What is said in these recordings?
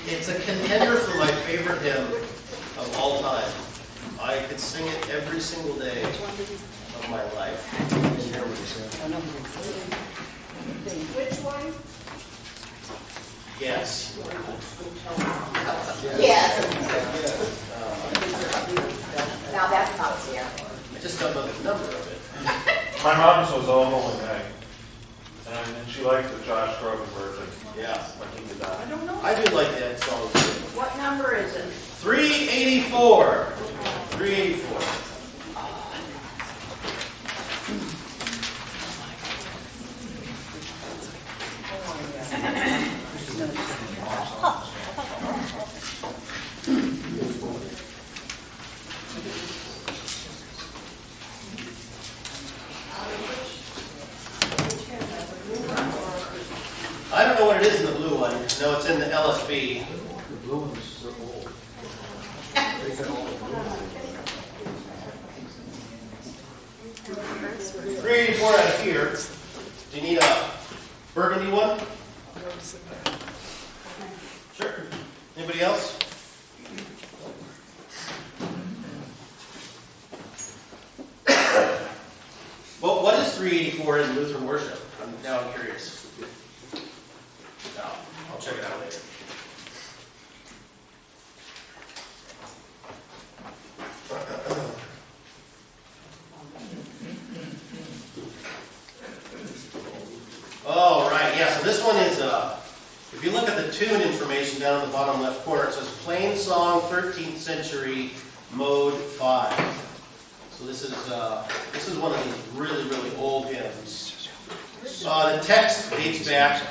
It's a contender for my favorite hymn of all time. I could sing it every single day of my life. Which one? Yes. Yes. Now that's not fair. I just don't know the number of it. My mom was all Holy Night, and she liked the Josh Groban version. Yeah. When he did that. I don't know. I do like that song too. What number is it? 384. 384. I don't know what it is in the blue one. No, it's in the LSB. The blue ones are old. 384 out of here. Do you need a burgundy one? Sure. Anybody else? Well, what is 384 in Lutheran worship? Now I'm curious. No, I'll check it out later. Oh, right, yeah, so this one is, if you look at the tune information down in the bottom left corner, it says Plain Song 13th Century Mode 5. So this is one of these really, really old hymns. The text dates back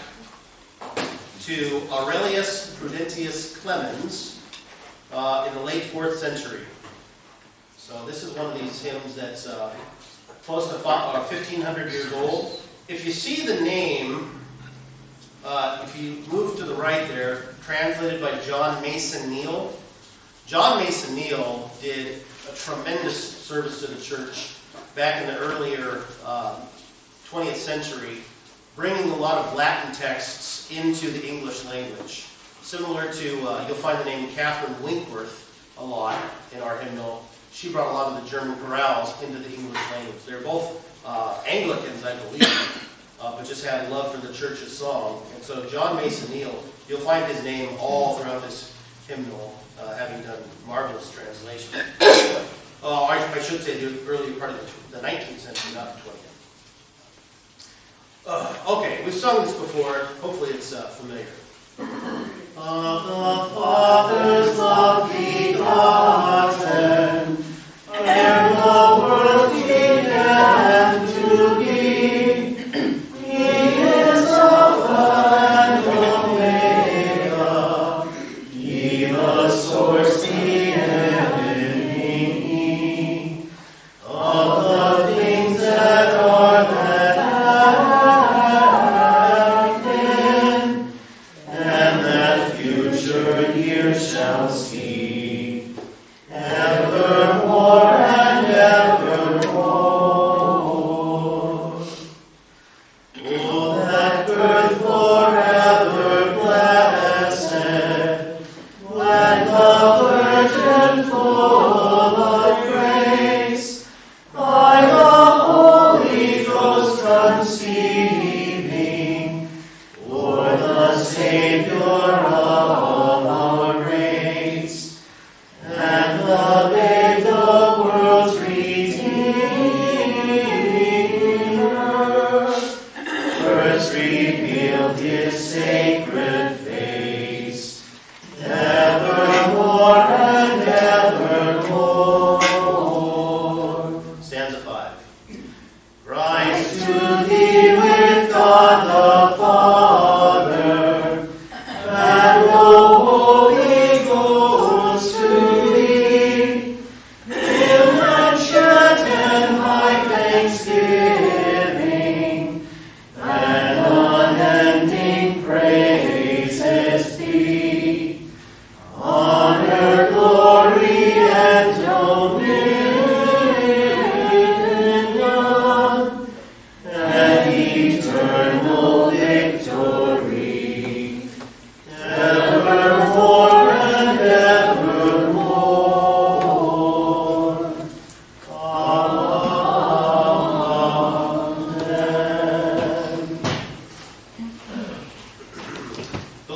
to Aurelius Prudentius Clemens in the late 4th century. So this is one of these hymns that's close to 1,500 years old. If you see the name, if you move to the right there, translated by John Mason Neal. John Mason Neal did a tremendous service to the church back in the earlier 20th century, bringing a lot of Latin texts into the English language. Similar to, you'll find the name Catherine Winkworth a lot in our hymnal. She brought a lot of the German chorales into the English language. They're both Anglicans, I believe, but just had love for the church's song. And so John Mason Neal, you'll find his name all throughout this hymnal, having done marvelous translations. I should say the early part of the 19th century, not the 20th. Okay, we've sung this before. Hopefully it's familiar. Of the Father's love begotten, and the world began to be. He is Alpha and Omega, He the source, the ending, of the things that are that have been, and that future years shall see, evermore and evermore. Oh, that birth forever blessed, when the Virgin full of grace, by the Holy Ghost conceiving, for the Savior of our race,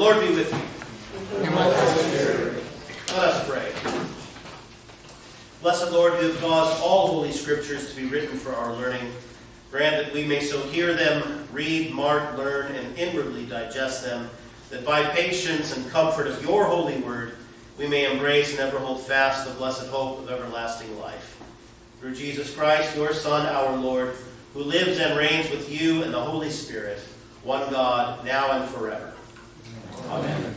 Lord be with you. Let us pray. Blessed Lord, you have caused all holy scriptures to be written for our learning. Grant that we may so hear them, read, mark, learn, and inwardly digest them, that by patience and comfort of your holy word, we may embrace and ever hold fast the blessed hope of everlasting life. Through Jesus Christ, your Son, our Lord, who lives and reigns with you and the Holy Spirit, one God, now and forever. Amen.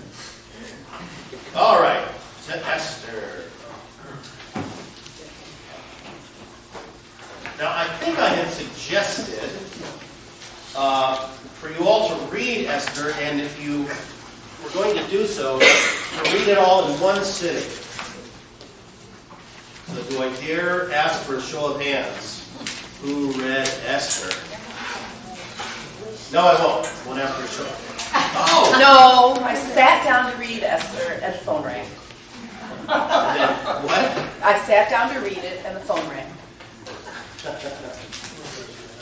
All right, to Esther. Now, I think I had suggested for you all to read Esther, and if you were going to do so, to read it all in one sitting. So do I dare ask for a show of hands? Who read Esther? No, I won't. One after a show. Oh! No, I sat down to read Esther and the phone rang. And then, what? I sat down to read it and the phone rang.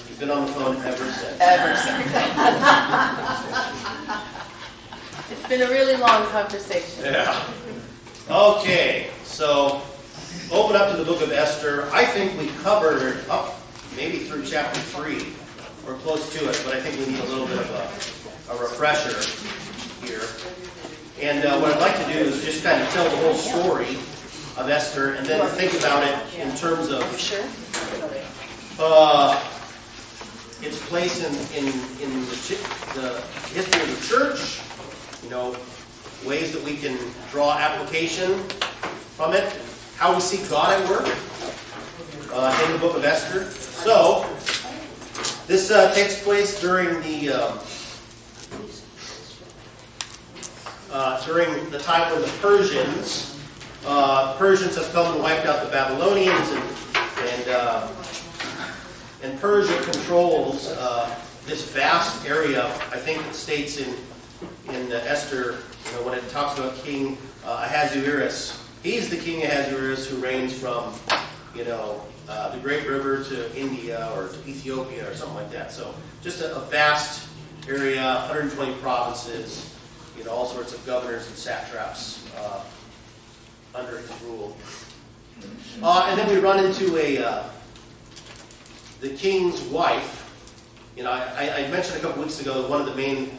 You've been on the phone ever since. Ever since. It's been a really long conversation. Yeah. Okay, so open up to the book of Esther. I think we covered up maybe through chapter 3 or close to it, but I think we need a little bit of a refresher here. And what I'd like to do is just kind of tell the whole story of Esther and then think about it in terms of its place in the history of the church, you know, ways that we can draw application from it, how we see God at work in the book of Esther. So, this takes place during the time when the Persians have come and wiped out the Babylonians, and Persia controls this vast area. I think it states in Esther, you know, when it talks about King Ahasuerus. He's the King Ahasuerus who reigns from, you know, the Great River to India or to Ethiopia or something like that. So just a vast area, 120 provinces, you know, all sorts of governors and satraps under his rule. And then we run into the king's wife. You know, I mentioned a couple weeks ago that one of the main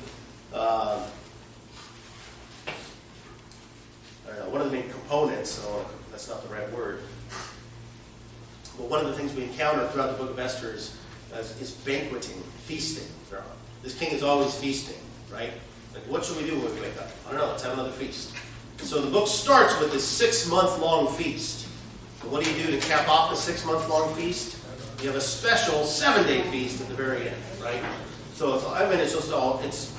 one of the main components, that's not the right word, but one of the things we encounter throughout the book of Esther is banqueting, feasting. This king is always feasting, right? Like, what should we do when we wake up? I don't know, let's have another feast. So the book starts with this 6-month-long feast. And what do you do to cap off the 6-month-long feast? You have a special 7-day feast at the very end, right? So it's just all, it's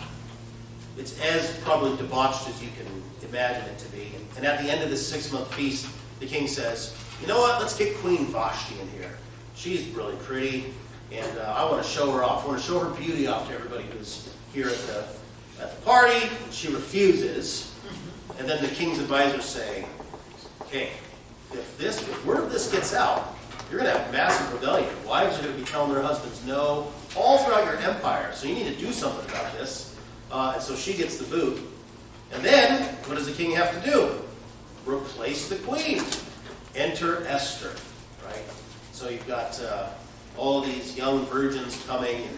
as probably debauched as you can imagine it to be. And at the end of this 6-month feast, the king says, you know what, let's get Queen Vashti in here. She's really pretty, and I want to show her off. I want to show her beauty off to everybody who's here at the party. She refuses. And then the king's advisors say, okay, if word of this gets out, you're going to have massive rebellion. Wives are going to be telling their husbands no all throughout your empire. So you need to do something about this. And so she gets the boot. And then, what does the king have to do? Replace the queen. Enter Esther, right? So you've got all these young virgins coming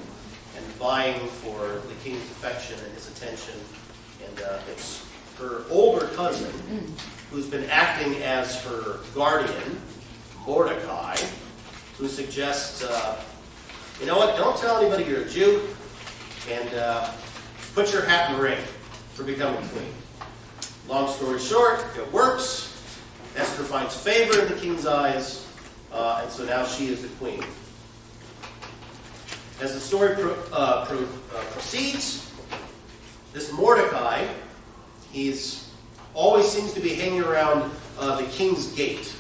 and vying for the king's affection and his attention. And it's her older cousin, who's been acting as her guardian, Mordecai, who suggests, you know what, don't tell anybody you're a Jew, and put your hat in the ring for becoming queen. Long story short, it works. Esther finds favor in the king's eyes, and so now she is the queen. As the story proceeds, this Mordecai, he's always seems to be hanging around the king's gate.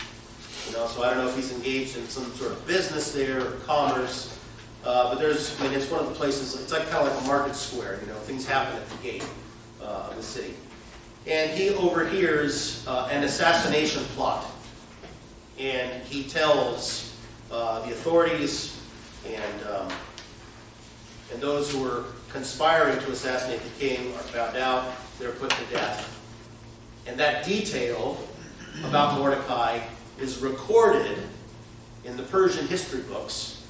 You know, so I don't know if he's engaged in some sort of business there or commerce, but it's one of the places. It's like kind of like a market square. You know, things happen at the gate of the city. And he overhears an assassination plot. And he tells the authorities and those who were conspiring to assassinate the king are found out. They're put to death. And that detail about Mordecai is recorded in the Persian history books,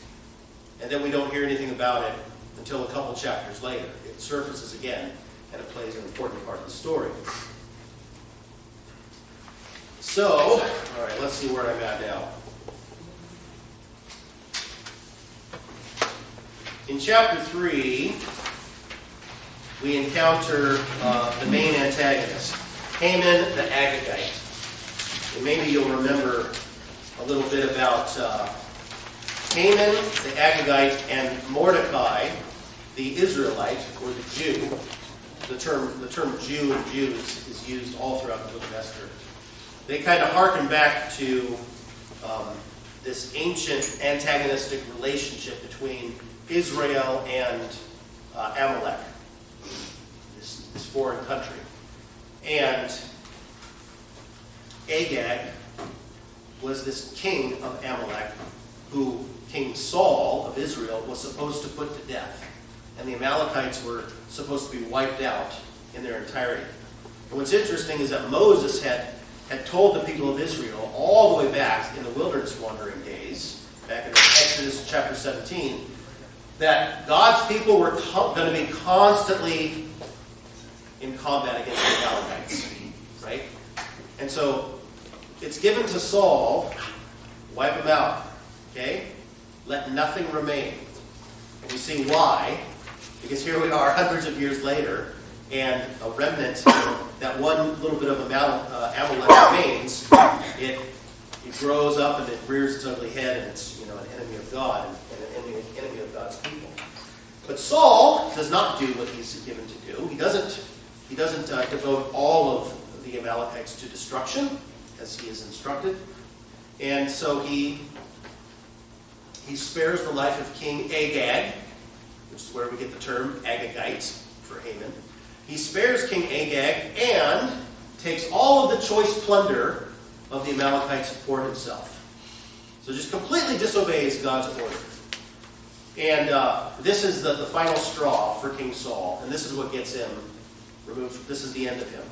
and then we don't hear anything about it until a couple chapters later. It surfaces again, and it plays an important part of the story. So, all right, let's see where I'm at now. In chapter 3, we encounter the main antagonist, Haman the Agagite. And maybe you'll remember a little bit about Haman the Agagite and Mordecai the Israelite, or the Jew. The term Jew and Jews is used all throughout the book of Esther. They kind of harken back to this ancient antagonistic relationship between Israel and Amalek, this foreign country. And Agag was this king of Amalek who King Saul of Israel was supposed to put to death. And the Amalekites were supposed to be wiped out in their entirety. And what's interesting is that Moses had told the people of Israel all the way back in the wilderness wandering days, back in Exodus chapter 17, that God's people were going to be constantly in combat against the Amalekites, right? And so it's given to Saul, wipe them out, okay? Let nothing remain. And you see why, because here we are hundreds of years later, and a remnant, that one little bit of Amalek remains, it grows up and it rears its ugly head, and it's an enemy of God and an enemy of God's people. But Saul does not do what he's given to do. He doesn't devote all of the Amalekites to destruction, as he is instructed. And so he spares the life of King Agag, which is where we get the term Agagite for Haman. He spares King Agag and takes all of the choice plunder of the Amalekites for himself. So just completely disobeys God's order. And this is the final straw for King Saul, and this is what gets him removed. This is the end of him.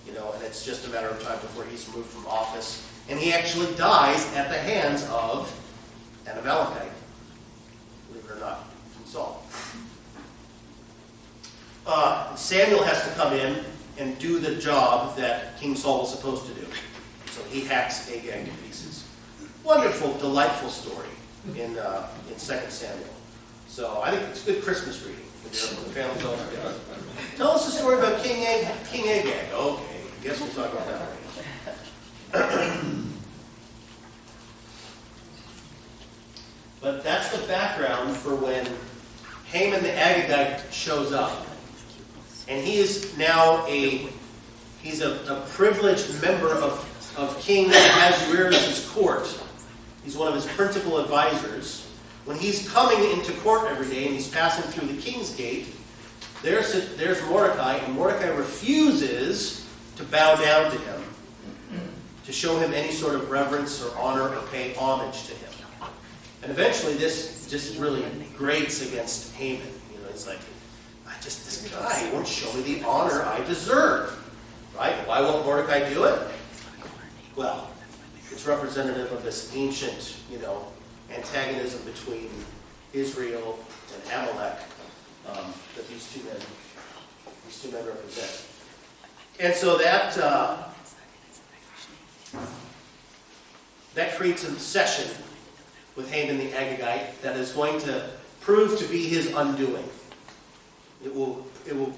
And it's just a matter of time before he's removed from office. And he actually dies at the hands of an Amalekite. Believe it or not, King Saul. Samuel has to come in and do the job that King Saul was supposed to do. So he hacks Agag to pieces. Wonderful, delightful story in 2 Samuel. So I think it's a good Christmas reading when the family's all together. Tell us a story about King Agag. Okay, I guess we'll talk about that later. But that's the background for when Haman the Agagite shows up. And he is now a privileged member of King Ahasuerus' court. He's one of his principal advisors. When he's coming into court every day and he's passing through the king's gate, there's Mordecai, and Mordecai refuses to bow down to him, to show him any sort of reverence or honor or pay homage to him. And eventually this just really grates against Haman. It's like, this guy won't show me the honor I deserve. Right? Why won't Mordecai do it? Well, it's representative of this ancient, antagonism between Israel and Amalek that these two men represent. And so that creates an obsession with Haman the Agagite that is going to prove to be his undoing. It will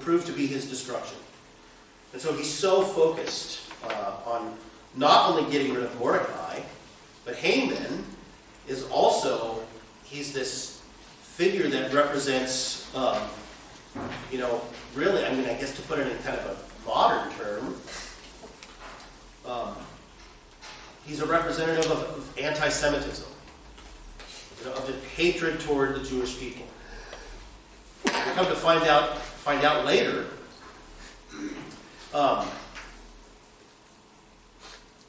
prove to be his destruction. And so he's so focused on not only getting rid of Mordecai, but Haman is also, he's this figure that represents, really, I guess to put it in kind of a modern term, he's a representative of anti-Semitism, of the hatred toward the Jewish people. We'll come to find out later,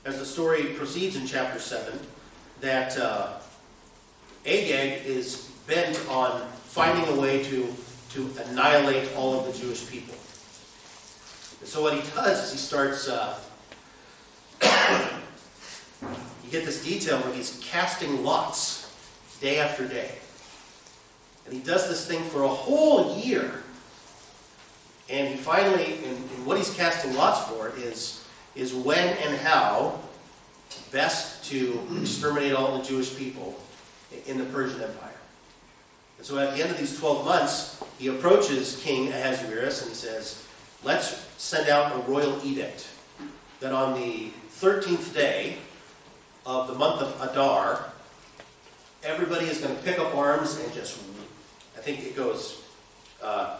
as the story proceeds in chapter 7, that Agag is bent on finding a way to to annihilate all of the Jewish people. And so what he does is he starts, you get this detail where he's casting lots day after day. And he does this thing for a whole year. And he finally, and what he's casting lots for is when and how best to exterminate all the Jewish people in the Persian Empire. And so at the end of these 12 months, he approaches King Ahasuerus and he says, let's send out a royal edict that on the 13th day of the month of Adar, everybody is going to pick up arms and just, I think it goes,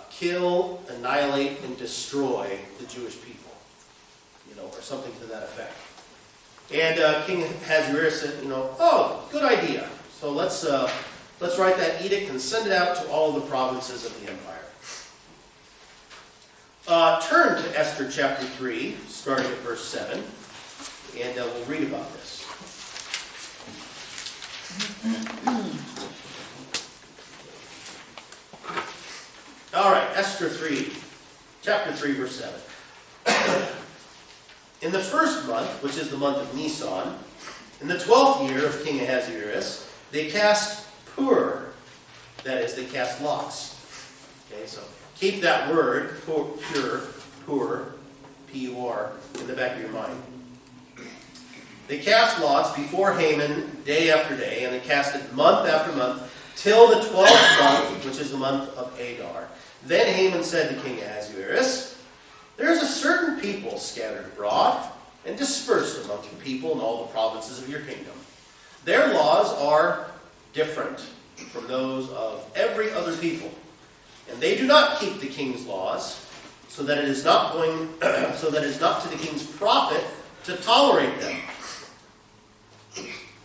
kill, annihilate, and destroy the Jewish people, or something to that effect. And King Ahasuerus said, oh, good idea. So let's write that edict and send it out to all the provinces of the empire. Turn to Esther chapter 3, starting at verse 7, and we'll read about this. All right, Esther 3, chapter 3, verse 7. In the first month, which is the month of Nisan, in the 12th year of King Ahasuerus, they cast pur, that is, they cast lots. Okay, so keep that word, pur, P-U-R, in the back of your mind. They cast lots before Haman day after day, and they cast it month after month, till the 12th month, which is the month of Adar. Then Haman said to King Ahasuerus, there is a certain people scattered abroad and dispersed among the people in all the provinces of your kingdom. Their laws are different from those of every other people, and they do not keep the king's laws, so that it is not to the king's profit to tolerate them.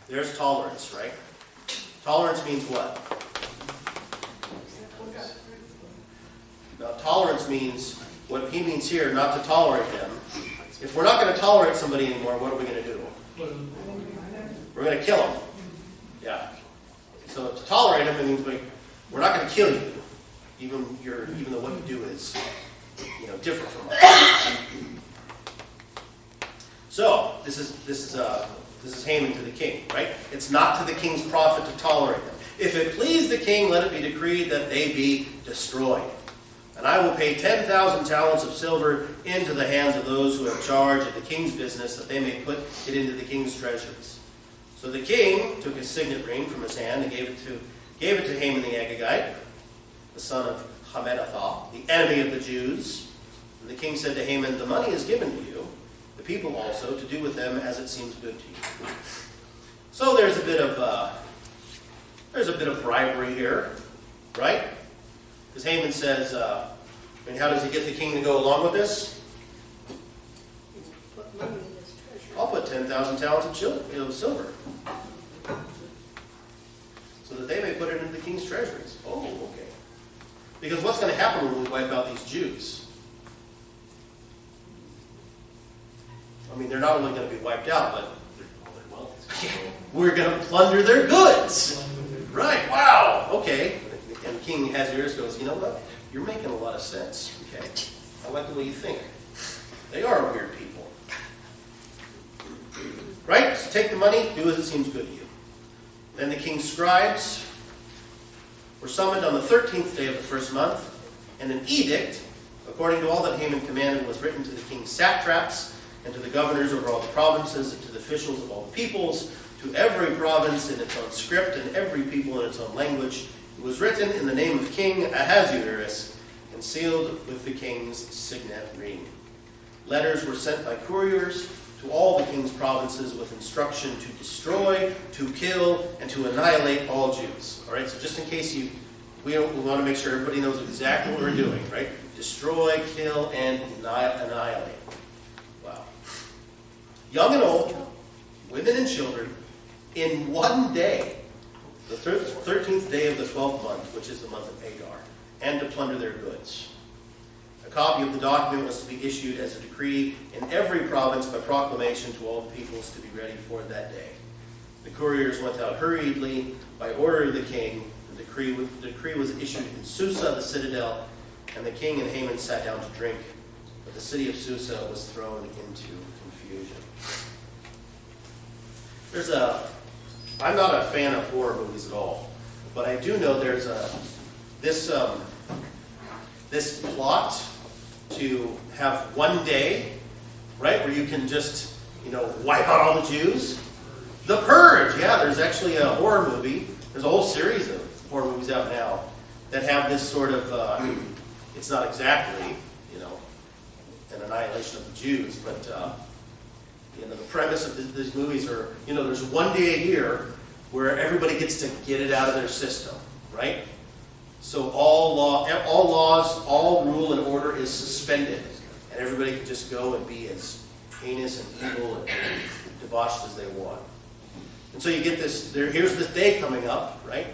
There's tolerance, right? Tolerance means what? Now, tolerance means, what he means here, not to tolerate them. If we're not going to tolerate somebody anymore, what are we going to do? We're going to kill them. Yeah. So to tolerate them, it means we're not going to kill you, even though what you do is, different from us. So this is Haman to the king, right? It's not to the king's profit to tolerate them. If it please the king, let it be decreed that they be destroyed. And I will pay 10,000 talents of silver into the hands of those who have charge of the king's business, that they may put it into the king's treasuries. So the king took his signet ring from his hand and gave it to Haman the Agagite, the son of Hammedatha, the enemy of the Jews. And the king said to Haman, the money is given to you, the people also, to do with them as it seems good to you. So there's a bit of bribery here, right? Because Haman says, how does he get the king to go along with this? Put money in his treasury. I'll put 10,000 talents of silver, so that they may put it into the king's treasuries. Oh, okay. Because what's going to happen when we wipe out these Jews? They're not only going to be wiped out, but we're going to plunder their goods. Right, wow, okay. And King Ahasuerus goes, you know what? You're making a lot of sense, okay? I like the way you think. They are weird people. Right? So take the money, do as it seems good to you. Then the king's scribes were summoned on the 13th day of the first month, and an edict, according to all that Haman commanded, was written to the king's satraps, and to the governors over all the provinces, and to the officials of all the peoples, to every province in its own script, and every people in its own language. It was written in the name of King Ahasuerus, and sealed with the king's signet ring. Letters were sent by couriers to all the king's provinces with instruction to destroy, to kill, and to annihilate all Jews. All right, so just in case we want to make sure everybody knows exactly what we're doing, right? Destroy, kill, and annihilate. Wow. Young and old, women and children, in one day, the 13th day of the 12th month, which is the month of Adar, and to plunder their goods. A copy of the document was to be issued as a decree in every province by proclamation to all the peoples to be ready for that day. The couriers went out hurriedly by order of the king, The decree was issued in Susa, the citadel, and the king and Haman sat down to drink. But the city of Susa was thrown into confusion. I'm not a fan of horror movies at all, but I do know there's this plot to have one day, right, where you can just, wipe out all the Jews. The Purge, yeah, there's actually a horror movie. There's a whole series of horror movies out now that have this sort of, it's not exactly, an annihilation of the Jews, but, the premise of these movies are, there's one day a year where everybody gets to get it out of their system, right? So all laws, all rule and order is suspended, and everybody can just go and be as heinous and evil and debauched as they want. And so you get this, here's this day coming up, right?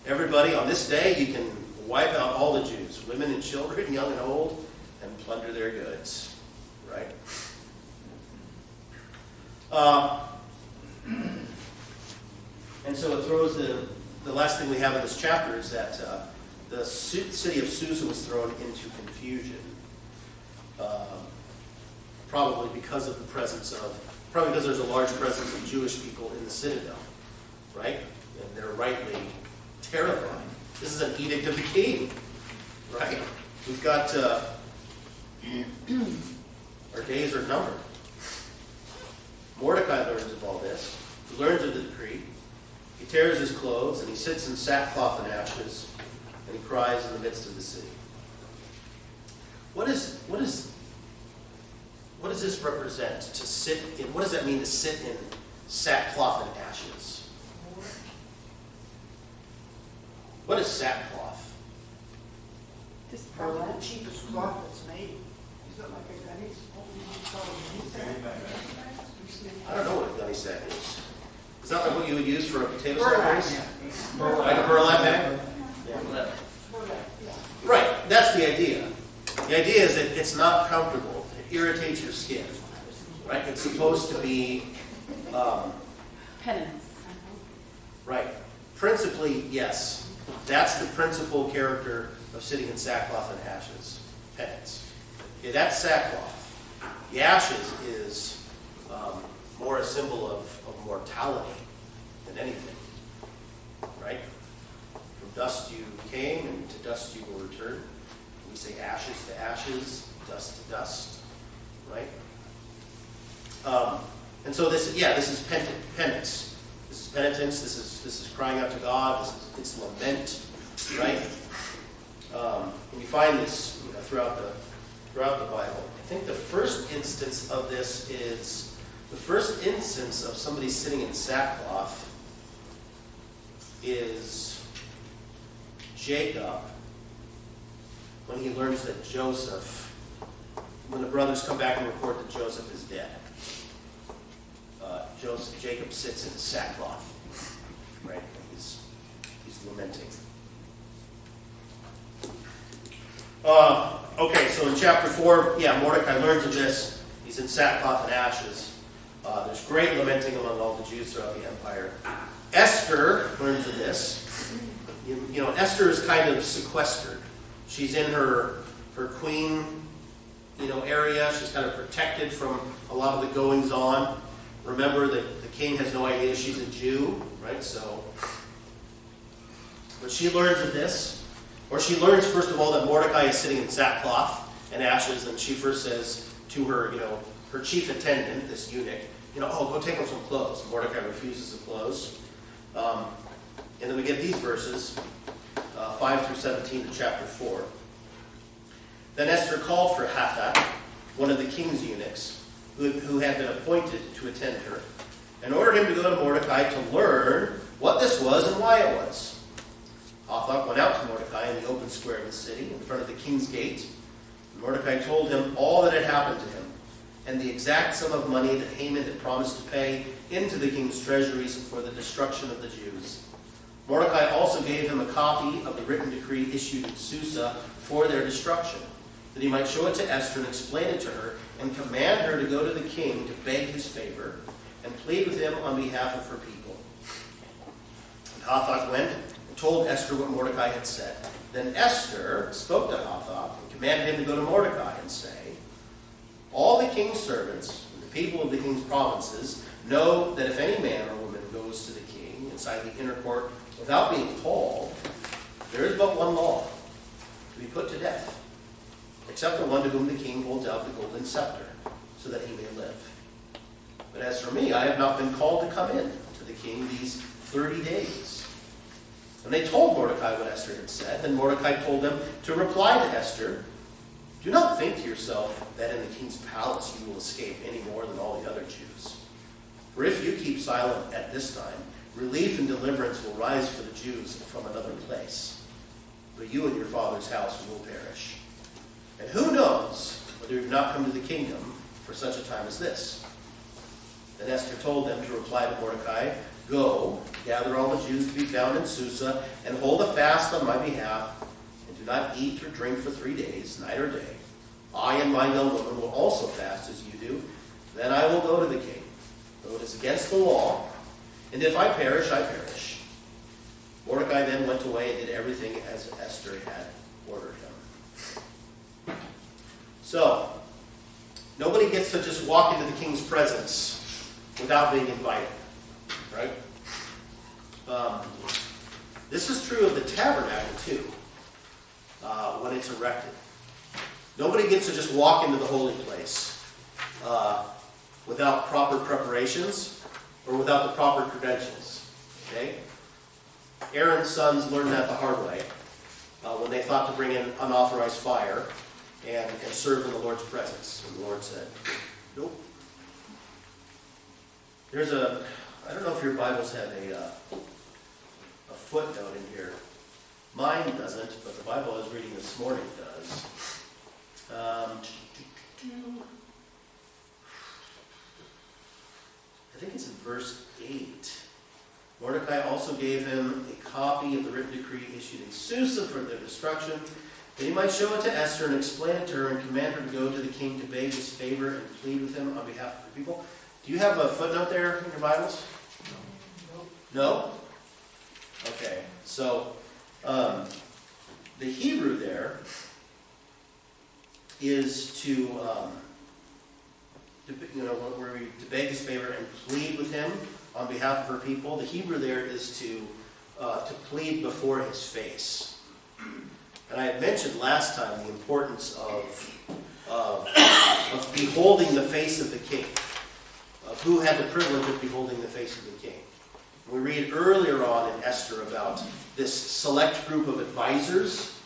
Everybody, on this day, you can wipe out all the Jews, women and children, young and old, and plunder their goods, right? And so it throws the last thing we have in this chapter is that the city of Susa was thrown into confusion, probably because there's a large presence of Jewish people in the citadel, right? And they're rightly terrified. This is an edict of the king, right? We've got, our days are numbered. Mordecai learns of all this. He learns of the decree. He tears his clothes and he sits in sackcloth and ashes and he cries in the midst of the city. What does this represent? To sit in, what does that mean to sit in sackcloth and ashes? What is sackcloth? Just Probably pearl. the cheapest cloth that's made. Is that like a gunny's? I don't know what a gunny sack is. Is that like what you would use for a potato sack? Like a burlap bag? Yeah. Right, that's the idea. The idea is that it's not comfortable. It irritates your skin. Right? It's supposed to be, Penance. right. Principally, yes. That's the principal character of sitting in sackcloth and ashes. Penance. Okay, that's sackcloth. The ashes is more a symbol of mortality than anything. Right? From dust you came, and to dust you will return. We say ashes to ashes, dust to dust. Right? And so this is penance. This is penitence. This is crying out to God. It's lament, right? And you find this throughout the Bible. I think the first instance of this is the first instance of somebody sitting in sackcloth is Jacob when he learns that when the brothers come back and report that Joseph is dead. Jacob sits in sackcloth, right? He's lamenting. Okay, so in chapter 4, Mordecai learns of this. He's in sackcloth and ashes. There's great lamenting among all the Jews throughout the empire. Esther learns of this. Esther is kind of sequestered. She's in her queen, area. She's kind of protected from a lot of the goings on. Remember that the king has no idea she's a Jew, right? But she learns of this. Or she learns, first of all, that Mordecai is sitting in sackcloth and ashes, and she first says to her, her chief attendant, this eunuch, go take him some clothes. Mordecai refuses the clothes. And then we get these verses, 5 through 17 of chapter 4. Then Esther called for Hathach, one of the king's eunuchs, who had been appointed to attend her, and ordered him to go to Mordecai to learn what this was and why it was. Hathach went out to Mordecai in the open square of the city, in front of the king's gate. Mordecai told him all that had happened to him, and the exact sum of money that Haman had promised to pay into the king's treasuries for the destruction of the Jews. Mordecai also gave him a copy of the written decree issued in Susa for their destruction, that he might show it to Esther and explain it to her, and command her to go to the king to beg his favor, and plead with him on behalf of her people. And Hathach went and told Esther what Mordecai had said. Then Esther spoke to Hathach and commanded him to go to Mordecai and say, all the king's servants and the people of the king's provinces know that if any man or woman goes to the king inside the inner court without being called, there is but one law, to be put to death, except the one to whom the king holds out the golden scepter, so that he may live. But as for me, I have not been called to come in to the king these 30 days. And they told Mordecai what Esther had said. Then Mordecai told them to reply to Esther, do not think to yourself that in the king's palace you will escape any more than all the other Jews. For if you keep silent at this time, relief and deliverance will rise for the Jews from another place. But you and your father's house will perish. And who knows whether you have not come to the kingdom for such a time as this? Then Esther told them to reply to Mordecai, go, gather all the Jews to be found in Susa, and hold a fast on my behalf, and do not eat or drink for 3 days, night or day. I and my young woman will also fast as you do. Then I will go to the king, though it is against the law, and if I perish, I perish. Mordecai then went away and did everything as Esther had ordered him. So, nobody gets to just walk into the king's presence without being invited, right? This is true of the tabernacle too, when it's erected. Nobody gets to just walk into the holy place without proper preparations or without the proper credentials. Okay? Aaron's sons learned that the hard way when they thought to bring in unauthorized fire and serve in the Lord's presence. And the Lord said, nope. There's I don't know if your Bibles have a footnote in here. Mine doesn't, but the Bible I was reading this morning does. I think it's in verse 8. Mordecai also gave him a copy of the written decree issued in Susa for their destruction, that he might show it to Esther and explain it to her and command her to go to the king to beg his favor and plead with him on behalf of the people. Do you have a footnote there in your Bibles? No? Okay. So, the Hebrew there is to beg his favor and plead with him on behalf of her people. The Hebrew there is to plead before his face. And I had mentioned last time the importance of beholding the face of the king, of who had the privilege of beholding the face of the king. We read earlier on in Esther about this select group of advisors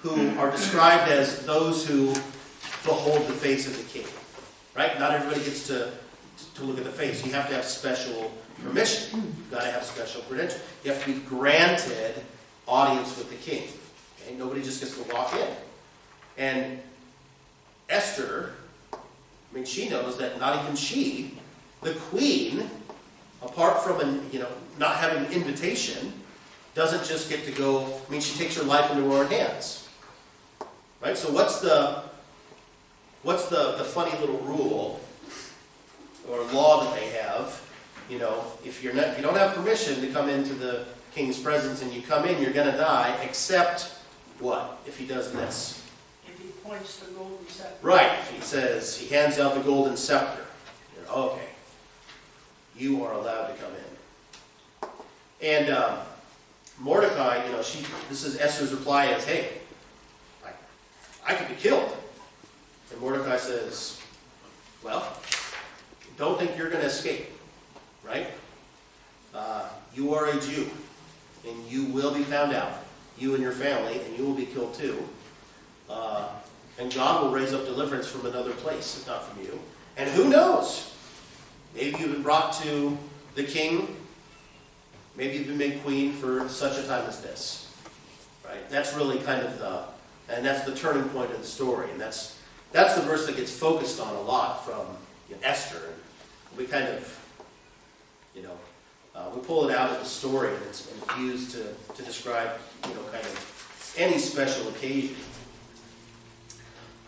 who are described as those who behold the face of the king. Right? Not everybody gets to look at the face. You have to have special permission. You've got to have special credentials. You have to be granted audience with the king. Okay? Nobody just gets to walk in. And Esther, she knows that not even she, the queen, apart from not having an invitation, doesn't just get to go. She takes her life into her own hands. Right? So what's the funny little rule or law that they have? If you don't have permission to come into the king's presence and you come in, you're going to die, except what? If he does this. If he points the golden scepter. Right. He hands out the golden scepter. Okay. You are allowed to come in. And Mordecai, this is Esther's reply as, hey, I could be killed. And Mordecai says, well, don't think you're going to escape, right? You are a Jew, and you will be found out, you and your family, and you will be killed too. And God will raise up deliverance from another place, if not from you. And who knows? Maybe you've been brought to the king. Maybe you've been made queen for such a time as this. Right? That's really kind of and that's the turning point of the story. And that's the verse that gets focused on a lot from Esther. And we kind of, we pull it out of the story and it's used to describe, kind of any special occasion.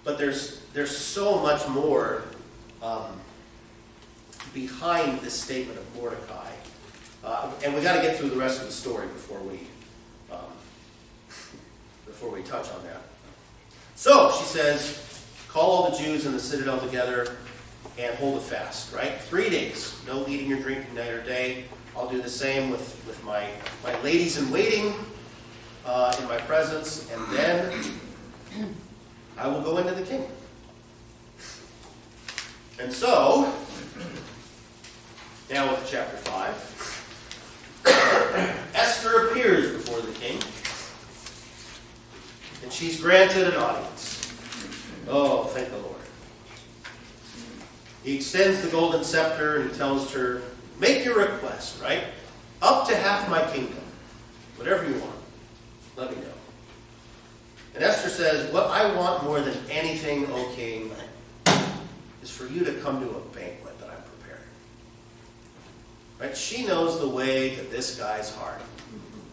But there's so much more behind this statement of Mordecai. And we got to get through the rest of the story before we before we touch on that. So she says, call all the Jews in the citadel together and hold a fast, right? 3 days. No eating or drinking night or day. I'll do the same with my ladies in waiting in my presence, and then I will go into the king. And so, now with chapter 5, Esther appears before the king, and she's granted an audience. Oh, thank the Lord. He extends the golden scepter and he tells her, make your request, right? Up to half my kingdom. Whatever you want. Let me know. And Esther says, what I want more than anything, O king, is for you to come to a banquet that I'm preparing. Right? She knows the way to this guy's heart.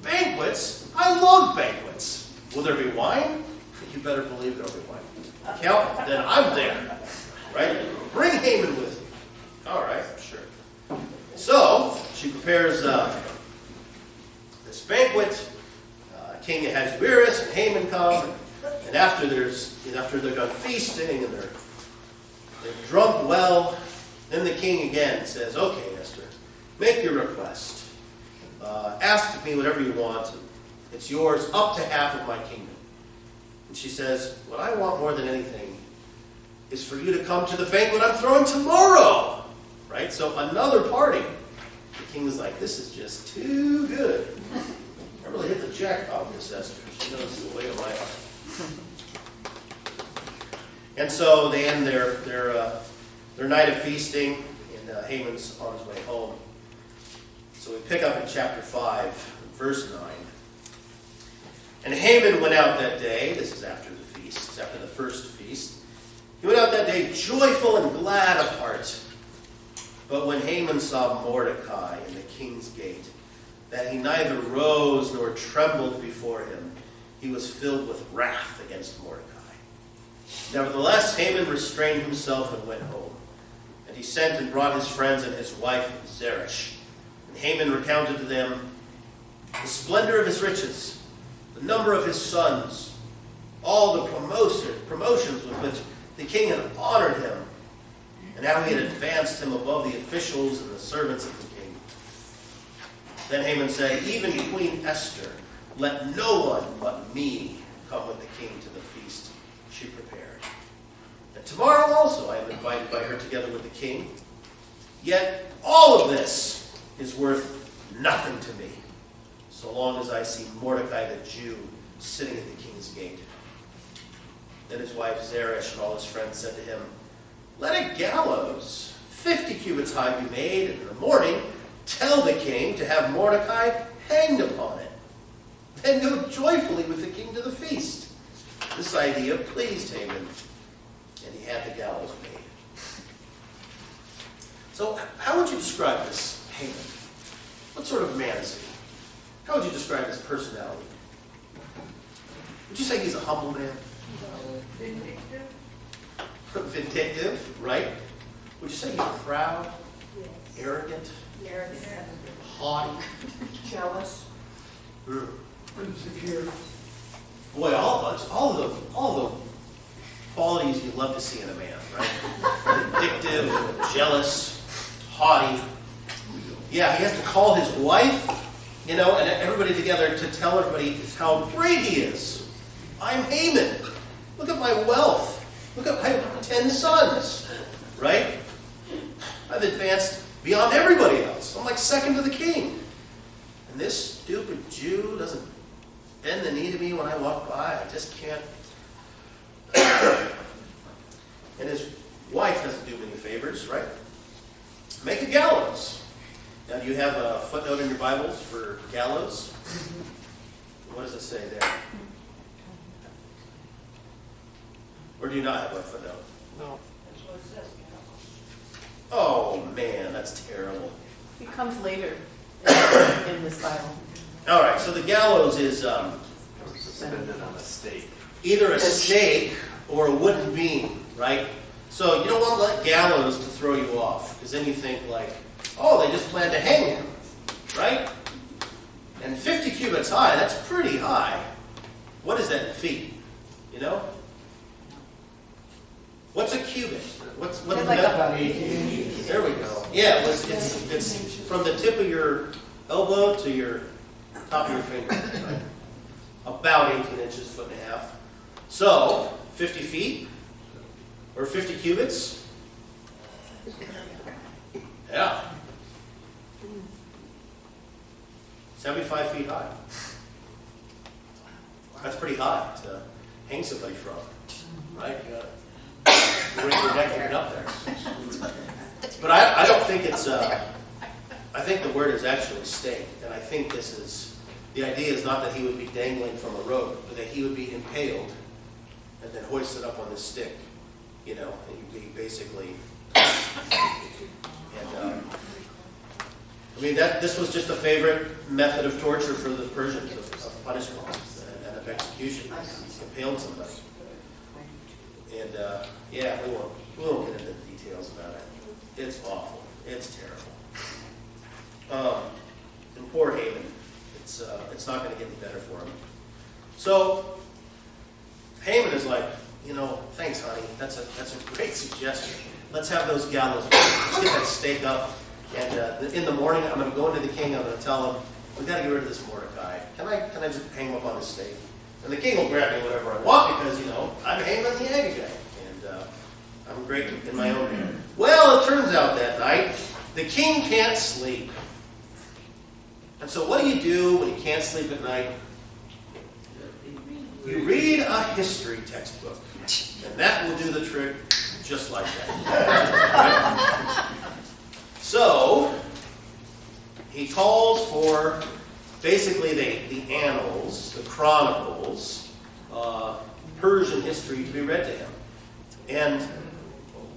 Banquets? I love banquets. Will there be wine? You better believe there'll be wine. Count, then I'm there. Right? Bring Haman with you. All right, sure. So, she prepares this banquet. King Ahasuerus and Haman come. And after they're done feasting and they're drunk well, then the king again says, okay, Esther, make your request. Ask of me whatever you want. It's yours up to half of my kingdom. And she says, what I want more than anything is for you to come to the banquet I'm throwing tomorrow. Right? So another party. The king is like, this is just too good. I really hit the jackpot with this Esther. She knows the way of my heart. And so they end their night of feasting, and Haman's on his way home. So we pick up in chapter 5, verse 9. And Haman went out that day. This is after the feast, after the first feast. He went out that day joyful and glad of heart. But when Haman saw Mordecai in the king's gate, that he neither rose nor trembled before him, he was filled with wrath against Mordecai. Nevertheless, Haman restrained himself and went home. And he sent and brought his friends and his wife Zeresh. And Haman recounted to them the splendor of his riches, the number of his sons, all the promotions with which the king had honored him, and how he had advanced him above the officials and the servants of the king. Then Haman said, even Queen Esther, let no one but me come with the king to the feast she prepared. And tomorrow also I am invited by her together with the king. Yet all of this is worth nothing to me, so long as I see Mordecai the Jew sitting at the king's gate. Then his wife Zeresh and all his friends said to him, let a gallows 50 cubits high be made, and in the morning tell the king to have Mordecai hanged upon it. Then go joyfully with the king to the feast. This idea pleased Haman, and he had the gallows made. So how would you describe this Haman? What sort of man is he? How would you describe his personality? Would you say he's a humble man? Vindictive? Vindictive, right? Would you say he's proud, Yes. arrogant, Arrogant. haughty? Jealous? Insecure. Boy, all the qualities you love to see in a man, right? Vindictive, jealous, haughty. Yeah, he has to call his wife, and everybody together to tell everybody how great he is. I'm Haman. Look at my wealth. Look at my 10 sons, right? I've advanced beyond everybody else. I'm like second to the king. And this stupid Jew doesn't bend the knee to me when I walk by. I just can't. And his wife doesn't do many favors, right? Make a gallows. Now, do you have a footnote in your Bibles for gallows? What does it say there? Or do you not have a footnote? No. That's what it says. Oh, man, that's terrible. It comes later in this Bible. All right, so the gallows is Suspended on a stake. either a stake or a wooden beam, right? So you don't want to let gallows to throw you off, because then you think like, oh, they just plan to hang him, right? And 50 cubits high, that's pretty high. What is that in feet? You know? What's a cubit? What's It's like that? About 18 inches. There we go. Yeah, it's from the tip of your elbow to your top of your finger. Right? About 18 inches, foot and a half. So, 50 feet or 50 cubits. Yeah. 75 feet high. That's pretty high to hang somebody from, right? You gotta break your neck to get up there. But I don't think it's, I think the word is actually stake. And I think this is, the idea is not that he would be dangling from a rope, but that he would be impaled and then hoisted up on this stick, you know, and you'd be basically, and I mean, this was just a favorite method of torture for the Persians, of punishment and of execution. Impaled somebody. And yeah, we won't get into the details about it. It's awful. It's terrible. And poor Haman. It's not going to get any better for him. So Haman is like, you know, thanks, honey. That's a great suggestion. Let's have those gallows. Let's get that stake up. And in the morning, I'm going to go into the king. I'm going to tell him, we've got to get rid of this Mordecai. Can I just hang him up on the stake? And the king will grant me whatever I want because, you know, I'm Haman the Agagite. And I'm great in my own way. Well, it turns out that night, the king can't sleep. And so what do when you can't sleep at night? You read a history textbook. And that will do the trick just like that. Right? So, he calls for basically the annals, the chronicles, Persian history to be read to him.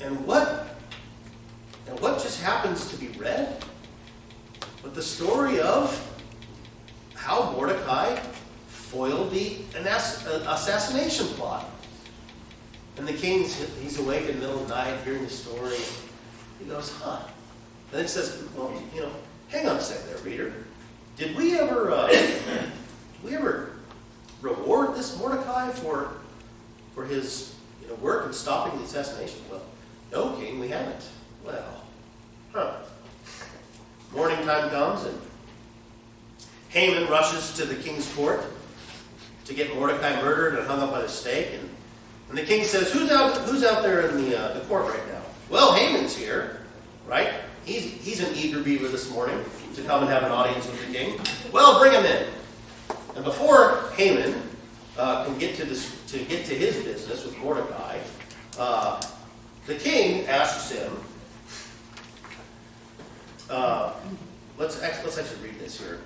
And what just happens to be read? But the story of how Mordecai foiled the assassination plot. And the king, he's awake in the middle of the night hearing the story. He goes, huh. And then he says, well, you know, hang on a second there, reader. Did we ever reward this Mordecai for his work in stopping the assassination? Well, no, king, we haven't. Well, morning time comes and Haman rushes to the king's court to get Mordecai murdered and hung up on a stake. And the king says, who's out there in the court right now? Well, Haman's here, right? He's an eager beaver this morning to come and have an audience with the king. Well, bring him in. And before Haman can get to his business with Mordecai, the king asks him. Let's actually read this here.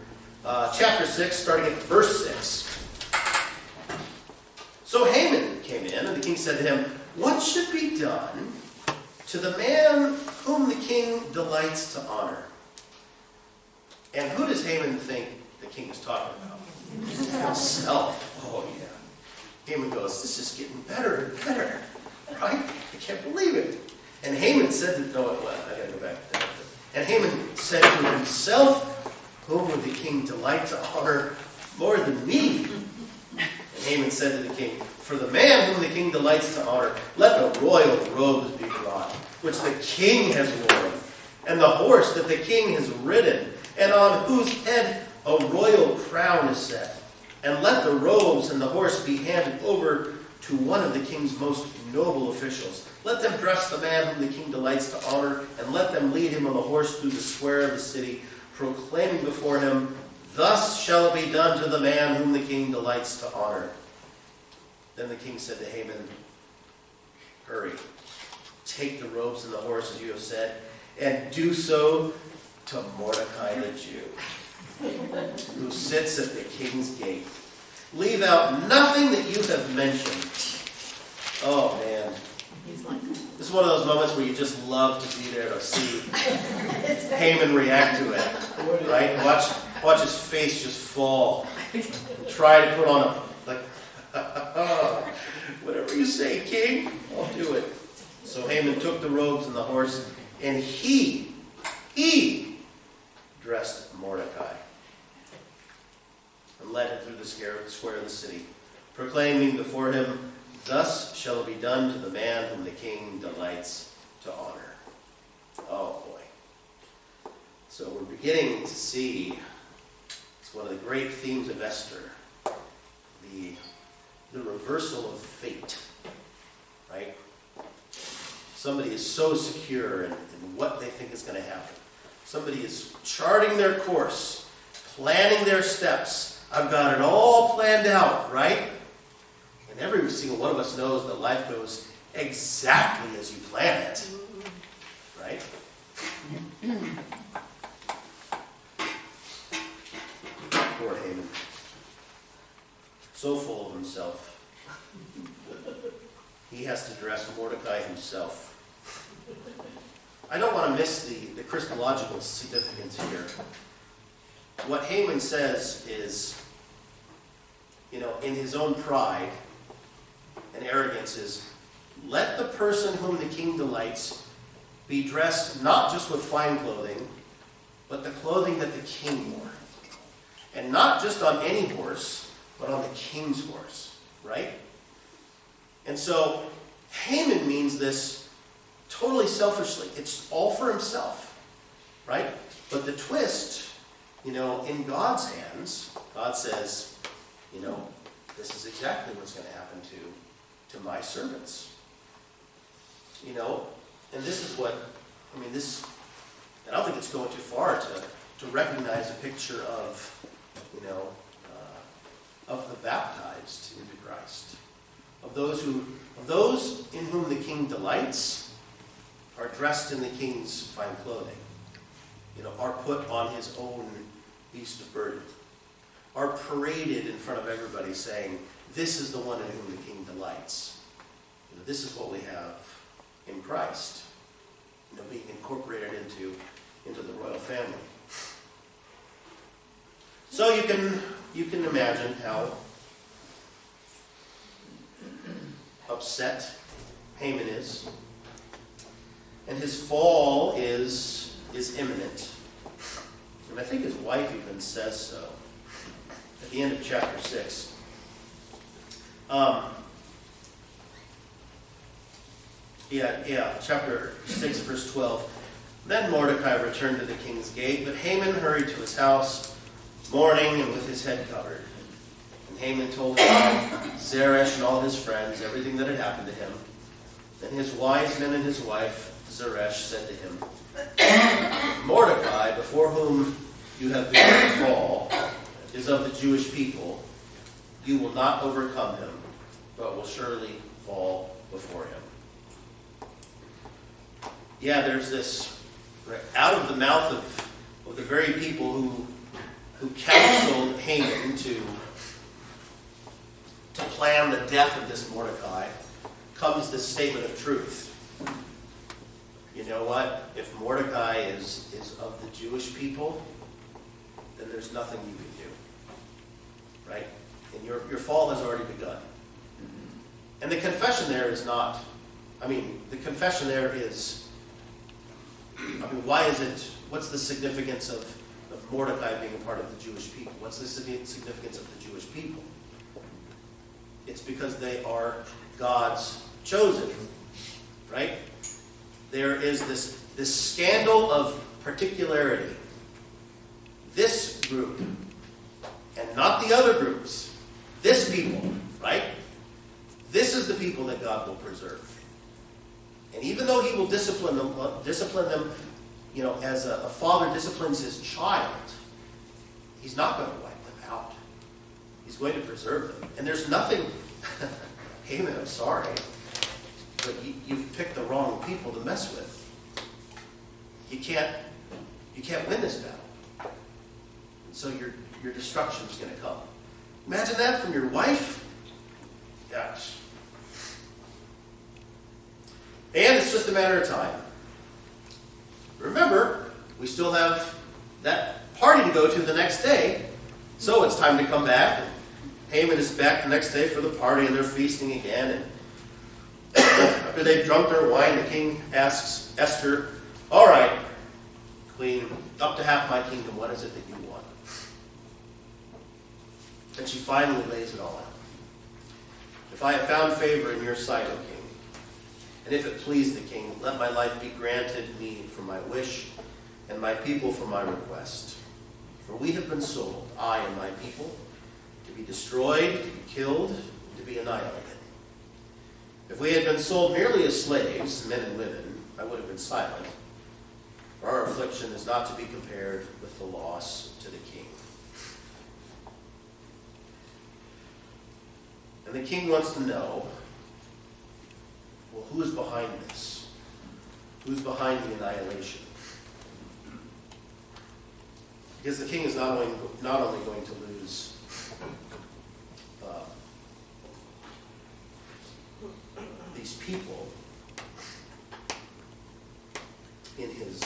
Chapter 6, starting at verse 6. So Haman came in, and the king said to him, what should be done to the man whom the king delights to honor? And who does Haman think the king is talking about? Himself. Oh, yeah. Haman goes, this is getting better and better. Right? I can't believe it. And Haman said to, no, well, I gotta go back to that. And Haman said to himself, whom would the king delight to honor more than me? And Haman said to the king, for the man whom the king delights to honor, let the royal robes be brought, which the king has worn, and the horse that the king has ridden, and on whose head a royal crown is set. And let the robes and the horse be handed over to one of the king's most noble officials. Let them dress the man whom the king delights to honor, and let them lead him on the horse through the square of the city, proclaiming before him, thus shall it be done to the man whom the king delights to honor. Then the king said to Haman, hurry, take the robes and the horse as you have said, and do so to Mordecai the Jew, who sits at the king's gate. Leave out nothing that you have mentioned. Oh, man. This is one of those moments where you just love to be there to see Haman react to it. Right? Watch his face just fall. Try to put on a, whatever you say, king, I'll do it. So Haman took the robes and the horse, and he dressed Mordecai and led him through the square of the city, proclaiming before him, "Thus shall it be done to the man whom the king delights to honor." Oh boy. So we're beginning to see, it's one of the great themes of Esther, the reversal of fate, right? Somebody is so secure in what they think is going to happen. Somebody is charting their course, planning their steps. I've got it all planned out, right? And every single one of us knows that life goes exactly as you plan it, right? Poor Haman. So full of himself. He has to dress Mordecai himself. I don't want to miss the Christological significance here. What Haman says is, in his own pride and arrogance is, let the person whom the king delights be dressed not just with fine clothing, but the clothing that the king wore. And not just on any horse, but on the king's horse, right? And so Haman means this totally selfishly. It's all for himself, right? But the twist, in God's hands, God says, this is exactly what's going to happen to my servants. And this is what, I don't think it's going too far to recognize a picture of, of the baptized into Christ. Of those in whom the king delights are dressed in the king's fine clothing. Are put on his own beast of burden. Are paraded in front of everybody saying, this is the one in whom the king delights. This is what we have in Christ. Being incorporated into the royal family. So you can imagine how upset Haman is. And his fall is imminent. And I think his wife even says so at the end of chapter 6. Chapter 6, verse 12. Then Mordecai returned to the king's gate, but Haman hurried to his house, mourning and with his head covered. And Haman told his wife, Zeresh and all his friends, everything that had happened to him. Then his wise men and his wife, Zeresh, said to him, Mordecai, before whom you have been to fall, is of the Jewish people. You will not overcome him, but will surely fall before him. Yeah, there's this, out of the mouth of the very people who counseled Haman to plan the death of this Mordecai, comes this statement of truth. You know what? If Mordecai is of the Jewish people, then there's nothing you can do. Right? And your fall has already begun. And the confession there is not, the confession there is, why is it, what's the significance of Mordecai being a part of the Jewish people? What's the significance of the Jewish people? It's because they are God's chosen, right? There is this scandal of particularity. This group, and not the other groups. This people, right? This is the people that God will preserve. And even though he will discipline them, as a father disciplines his child, he's not going to wipe them out. He's going to preserve them. And there's nothing, Haman, I'm sorry, but you've picked the wrong people to mess with. You can't win this battle. So your destruction is going to come. Imagine that from your wife. Gosh. And it's just a matter of time. Remember, we still have that party to go to the next day. So it's time to come back. And Haman is back the next day for the party, and they're feasting again. And after they've drunk their wine, the king asks Esther, all right, queen, up to half my kingdom, what is it that you want? And she finally lays it all out. if I have found favor in your sight, O king, and if it please the king, let my life be granted me for my wish, and my people for my request. For we have been sold, I and my people, to be destroyed, to be killed, and to be annihilated. If we had been sold merely as slaves, men and women, I would have been silent. For our affliction is not to be compared with the loss to the king. And the king wants to know, well, who is behind this? Who's behind the annihilation? Because the king is not only going to lose these people in his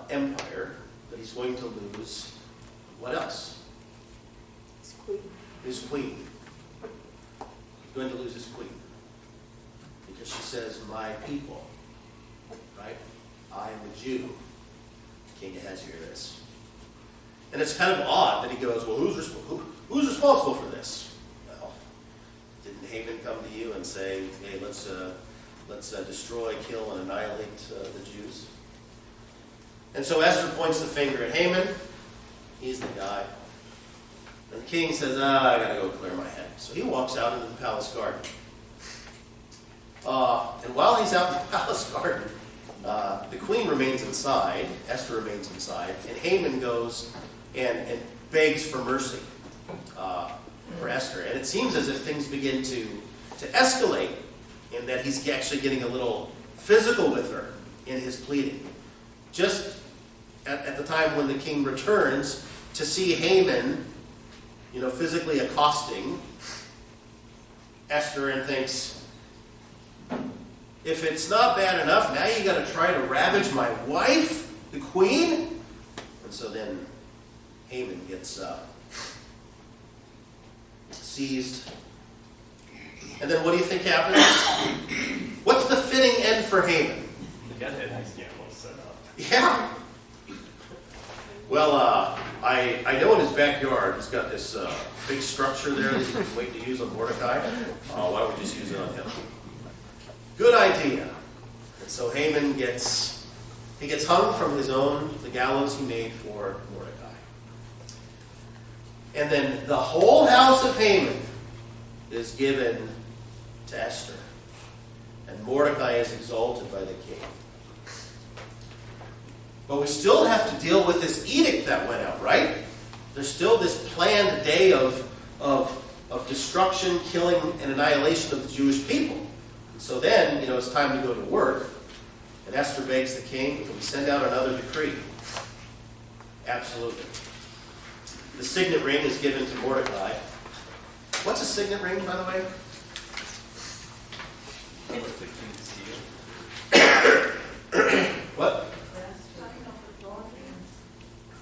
empire, but he's going to lose what else? It's queen. His queen. He's going to lose his queen. Because she says, my people. Right? I am a Jew. King Ahasuerus. And it's kind of odd that he goes, well, who's responsible for this? Well, didn't Haman come to you and say, hey, let's destroy, kill, and annihilate the Jews? And so Esther points the finger at Haman. He's the guy. And the king says, I got to go clear my head. So he walks out into the palace garden. And while he's out in the palace garden, the queen remains inside, Esther remains inside, and Haman goes and begs for mercy for Esther. And it seems as if things begin to escalate, in that he's actually getting a little physical with her in his pleading. Just at the time when the king returns to see Haman, physically accosting Esther, and thinks, if it's not bad enough, now you got to try to ravage my wife, the queen? And so then Haman gets seized. And then what do you think happens? What's the fitting end for Haman? You got that nice gamble set up. Yeah. Well, I know in his backyard he's got this big structure there that he's waiting to use on Mordecai. Why don't we just use it on him? Good idea. And so Haman gets hung from the gallows he made for Mordecai. And then the whole house of Haman is given to Esther. And Mordecai is exalted by the king. But we still have to deal with this edict that went out, right? There's still this planned day of destruction, killing, and annihilation of the Jewish people. And so then, it's time to go to work. And Esther begs the king, can we send out another decree? Absolutely. The signet ring is given to Mordecai. What's a signet ring, by the way? With the king's seal. What?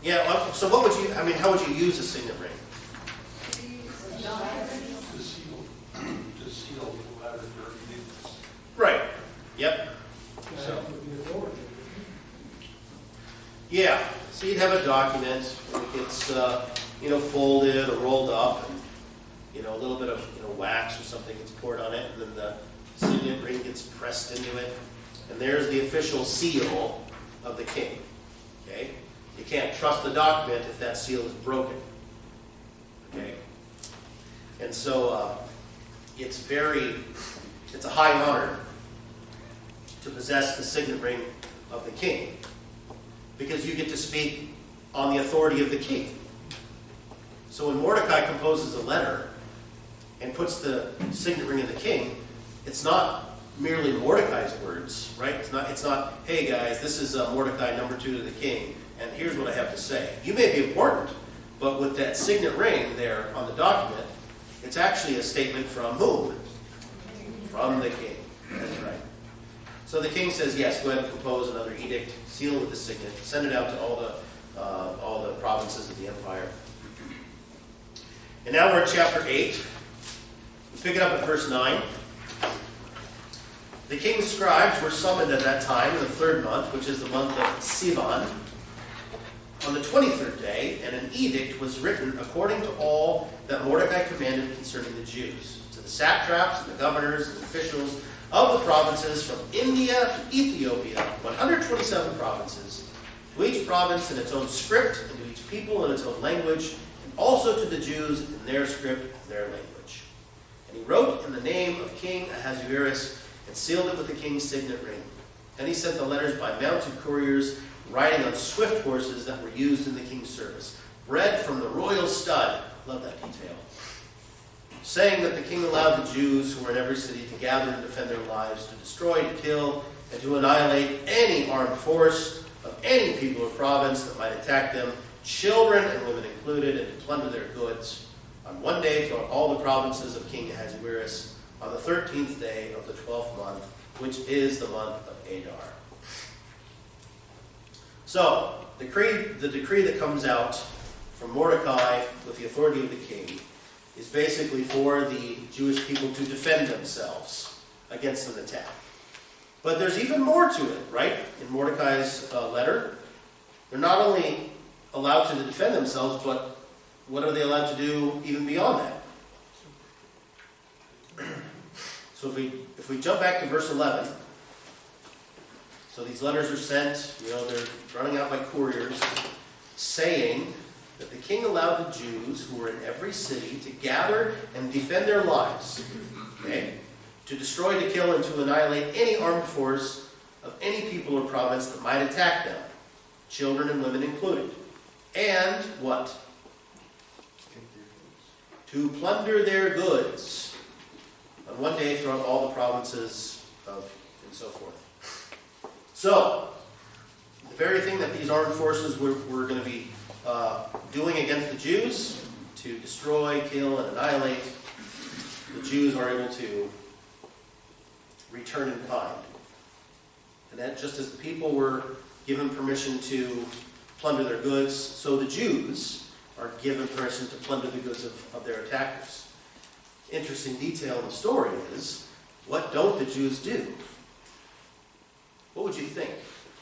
Yeah, well, so what would you, how would you use a signet ring? To seal the letter or edicts. Right. Yep. So. Yeah. So you'd have a document, and it gets, folded or rolled up, and, a little bit of, wax or something gets poured on it, and then the signet ring gets pressed into it, and there's the official seal of the king. Okay? You can't trust the document if that seal is broken. Okay? And so it's a high honor to possess the signet ring of the king, because you get to speak on the authority of the king. So when Mordecai composes a letter and puts the signet ring in the king, it's not merely Mordecai's words, right? It's not, hey guys, this is Mordecai number 2 to the king, and here's what I have to say. You may be important, but with that signet ring there on the document, it's actually a statement from whom? From the king. That's right. So the king says, yes, go ahead and compose another edict, seal it with the signet, send it out to all the provinces of the empire. And now we're in chapter 8. We pick it up at verse 9. The king's scribes were summoned at that time in the 3rd month, which is the month of Sivan, on the 23rd day, and an edict was written according to all that Mordecai commanded concerning the Jews, to the satraps and the governors and officials of the provinces from India to Ethiopia, 127 provinces, to each province in its own script, and to each people in its own language, and also to the Jews in their script, their language. And he wrote in the name of King Ahasuerus and sealed it with the king's signet ring. And he sent the letters by mounted couriers riding on swift horses that were used in the king's service, bred from the royal stud. Love that detail. Saying that the king allowed the Jews who were in every city to gather and defend their lives, to destroy, to kill, and to annihilate any armed force of any people or province that might attack them, children and women included, and to plunder their goods, on one day throughout all the provinces of King Ahasuerus, on the 13th day of the 12th month, which is the month of Adar. So, the decree that comes out from Mordecai with the authority of the king is basically for the Jewish people to defend themselves against an attack. But there's even more to it, right? In Mordecai's letter, they're not only allowed to defend themselves, but what are they allowed to do even beyond that? So if we jump back to verse 11, so these letters are sent, they're running out by couriers, saying that the king allowed the Jews who were in every city to gather and defend their lives, okay? To destroy, to kill, and to annihilate any armed force of any people or province that might attack them, children and women included. And what? To plunder their goods on one day throughout all the provinces and so forth. So, the very thing that these armed forces were going to be doing against the Jews, to destroy, kill, and annihilate, the Jews are able to return in kind. And that just as the people were given permission to plunder their goods, so the Jews are given permission to plunder the goods of their attackers. Interesting detail in the story is, what don't the Jews do? What would you think?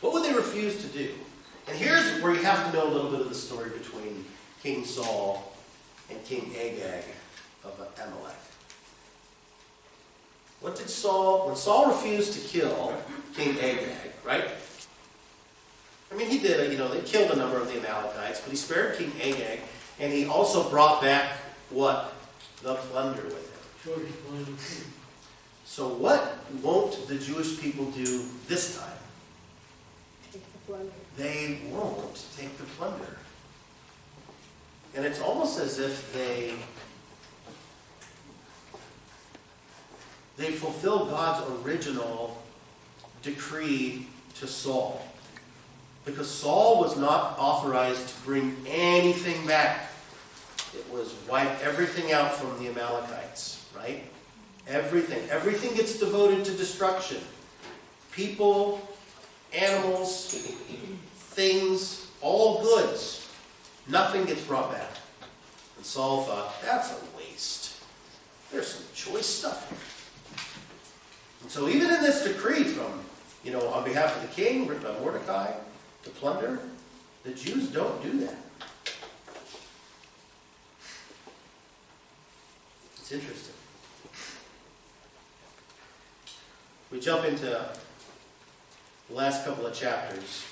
What would they refuse to do? And here's where you have to know a little bit of the story between King Saul and King Agag of Amalek. What did Saul, when Saul refused to kill King Agag, right? I mean, he did, they killed a number of the Amalekites, but he spared King Agag, and he also brought back what? The plunder with him. So what won't the Jewish people do this time? Take the plunder. They won't take the plunder. And it's almost as if they fulfill God's original decree to Saul. Because Saul was not authorized to bring anything back. It was wipe everything out from the Amalekites, right? Everything. Everything gets devoted to destruction. People, animals, things, all goods. Nothing gets brought back. And Saul thought, that's a waste. There's some choice stuff here. And so even in this decree from, on behalf of the king, written by Mordecai, to plunder, the Jews don't do that. It's interesting. We jump into the last couple of chapters.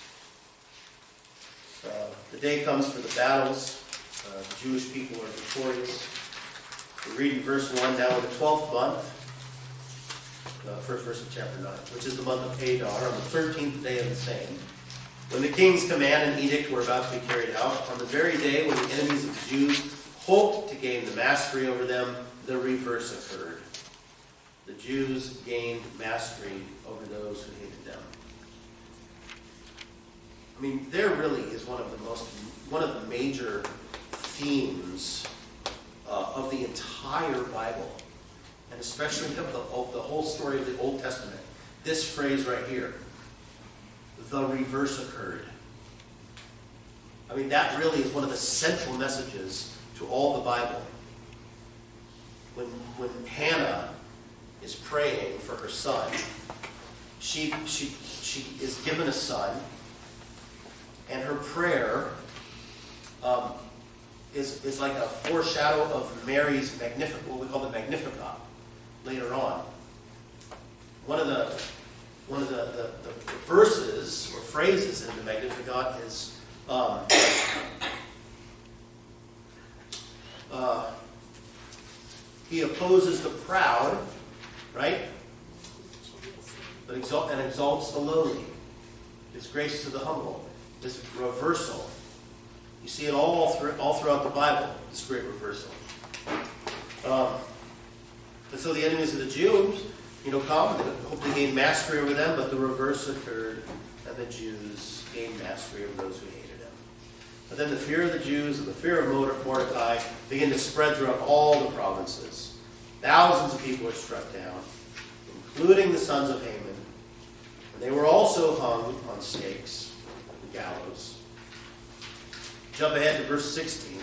The day comes for the battles. The Jewish people are victorious. We read in verse 1, now in the 12th month, first verse of chapter 9, which is the month of Adar, on the 13th day of the same, when the king's command and edict were about to be carried out, on the very day when the enemies of the Jews hoped to gain the mastery over them, the reverse occurred. The Jews gained mastery over those who hated them. I mean, there really is one of the major themes of the entire Bible, and especially of the whole story of the Old Testament. This phrase right here, the reverse occurred. I mean, that really is one of the central messages to all the Bible. When Hannah is praying for her son, she is given a son, and her prayer is like a foreshadow of Mary's what we call the Magnificat. later on. One of the verses or phrases in the Magnificat is he opposes the proud, right? But exalts the lowly. Gives grace to the humble. This reversal. You see it all throughout the Bible, this great reversal. And so the enemies of the Jews, come, they hope to gain mastery over them, but the reverse occurred, and the Jews gained mastery over those who hated them. But then the fear of the Jews and the fear of Mordecai begin to spread throughout all the provinces. Thousands of people are struck down, including the sons of Haman. And they were also hung on stakes, the gallows. Jump ahead to verse 16.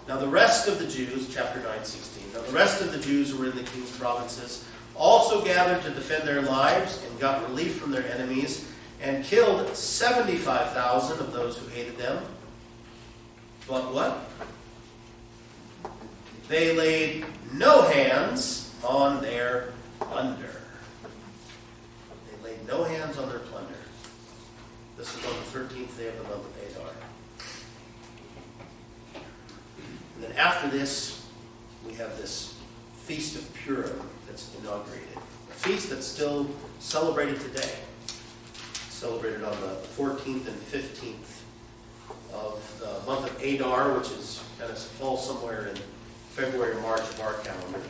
Now the rest of the Jews, chapter 9:16. Now the rest of the Jews who were in the king's provinces also gathered to defend their lives and got relief from their enemies and killed 75,000 of those who hated them. But what? They laid no hands on their plunder. They laid no hands on their plunder. This is on the 13th day of the month of Adar. And then after this, we have this Feast of Purim that's inaugurated. A feast that's still celebrated today. It's celebrated on the 14th and 15th of the month of Adar, which is kind of falls somewhere in February or March of our calendar.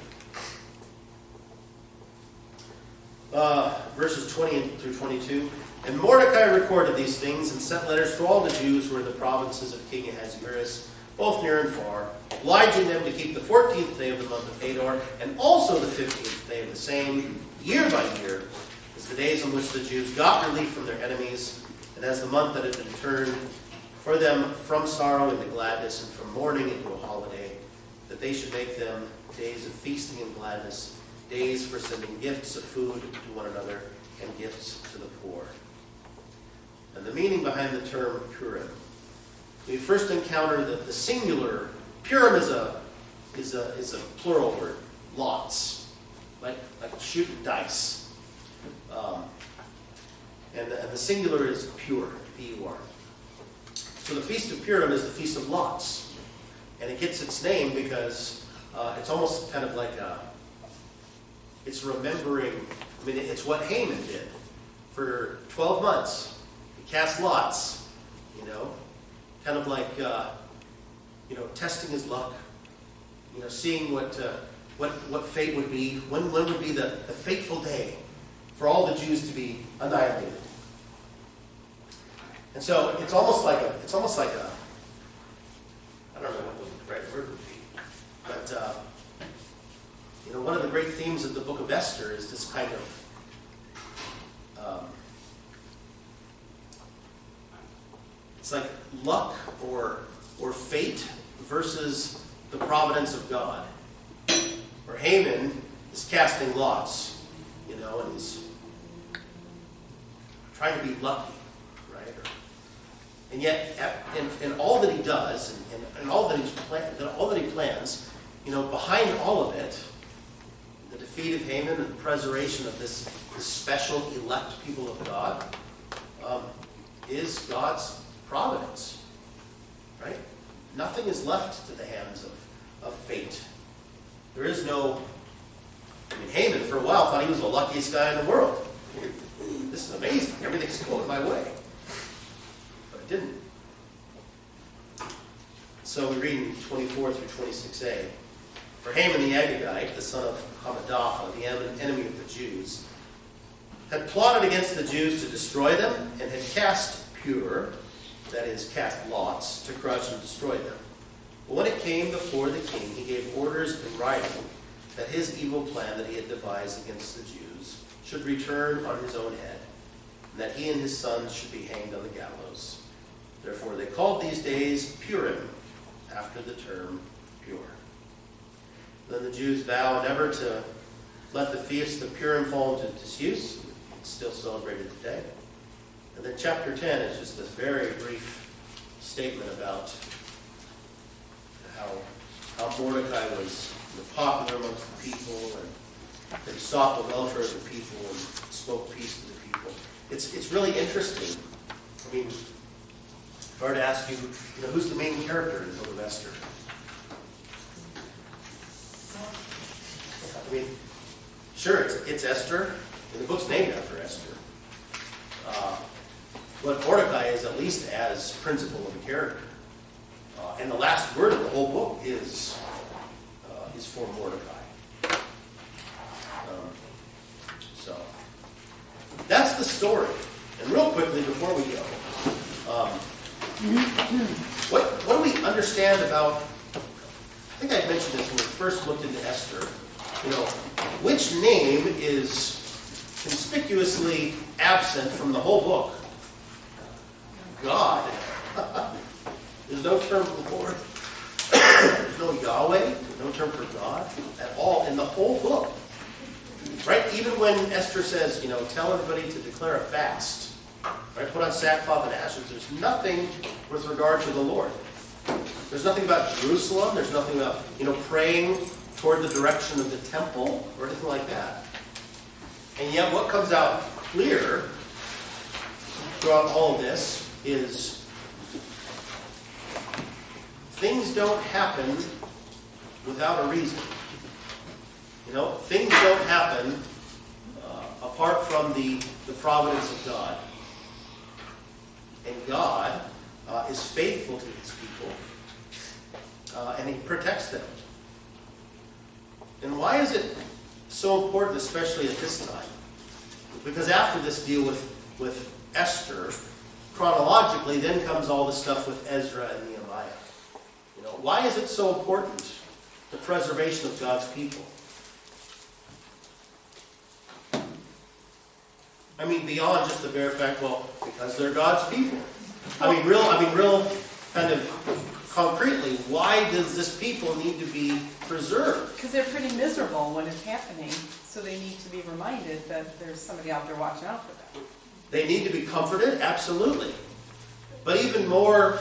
Verses 20 through 22. And Mordecai recorded these things and sent letters to all the Jews who were in the provinces of King Ahasuerus, both near and far, obliging them to keep the 14th day of the month of Adar, and also the 15th day of the same, year by year, as the days on which the Jews got relief from their enemies, and as the month that had been turned for them from sorrow into gladness, and from mourning into a holiday, that they should make them days of feasting and gladness, days for sending gifts of food to one another, and gifts to the poor. And the meaning behind the term Purim. We first encounter the singular. Purim is a plural word. Lots, like shooting dice. And the singular is pure, P-U-R. So the Feast of Purim is the Feast of Lots, and it gets its name because it's almost kind of like it's remembering. I mean, it's what Haman did for 12 months. He cast lots, kind of like, testing his luck, seeing what fate would be, when would be the fateful day for all the Jews to be annihilated. And so it's almost like a, I don't know what the right word would be, but, one of the great themes of the book of Esther is this kind of, it's like luck or fate versus the providence of God. Or Haman is casting lots, and he's trying to be lucky, right? And yet, in all that he does, and all that he plans, behind all of it, the defeat of Haman and the preservation of this special elect people of God, is God's providence, right? Nothing is left to the hands of fate. There is no... Haman for a while thought he was the luckiest guy in the world. This is amazing. Everything's going my way. But it didn't. So we read in 24 through 26a. For Haman the Agagite, the son of Hammedatha, the enemy of the Jews, had plotted against the Jews to destroy them and had cast pure, that is, cast lots, to crush and destroy them. But when it came before the king, he gave orders in writing that his evil plan that he had devised against the Jews should return on his own head, and that he and his sons should be hanged on the gallows. Therefore they called these days Purim, after the term pure. Then the Jews vow never to let the feast of Purim fall into disuse. It's still celebrated today. And then chapter 10 is just this very brief statement about how Mordecai was popular amongst the people, and that he sought the welfare of the people and spoke peace to the people. It's really interesting. I mean, if I were to ask you, who's the main character in the book of Esther? I mean, sure, it's Esther, and the book's named after Esther. But Mordecai is at least as principal of a character. And the last word of the whole book is for Mordecai. So, that's the story. And real quickly, before we go, what do we understand about, I think I mentioned this when we first looked into Esther, which name is conspicuously absent from the whole book? God. There's no term for the Lord. There's no Yahweh. There's no term for God at all in the whole book. Right? Even when Esther says, tell everybody to declare a fast. Right? Put on sackcloth and ashes. There's nothing with regard to the Lord. There's nothing about Jerusalem. There's nothing about, praying toward the direction of the temple or anything like that. And yet what comes out clear throughout all of this is things don't happen without a reason. Things don't happen apart from the providence of God. And God is faithful to his people. And he protects them. And why is it so important, especially at this time? Because after this deal with Esther, chronologically, then comes all the stuff with Ezra and Nehemiah. Why is it so important, the preservation of God's people? I mean, beyond just the bare fact, because they're God's people. Real kind of concretely, why does this people need to be preserved? Because they're pretty miserable when it's happening, so they need to be reminded that there's somebody out there watching out for them. They need to be comforted, absolutely. But even more,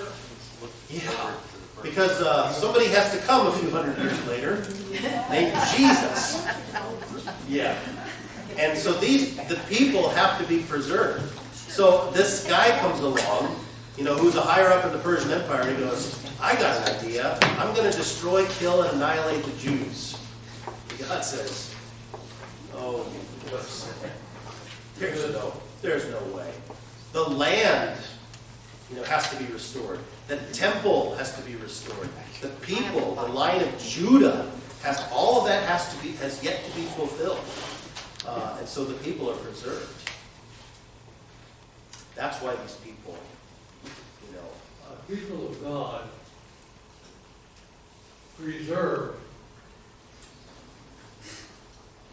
because somebody has to come a few hundred years later, named Jesus. Yeah. And so the people have to be preserved. So this guy comes along, who's a higher up in the Persian Empire, and he goes, I got an idea. I'm going to destroy, kill, and annihilate the Jews. God says, oh, there's no way. The land, has to be restored. The temple has to be restored. The people, the line of Judah, all of that has yet to be fulfilled. And so the people are preserved. That's why these people, People of God preserve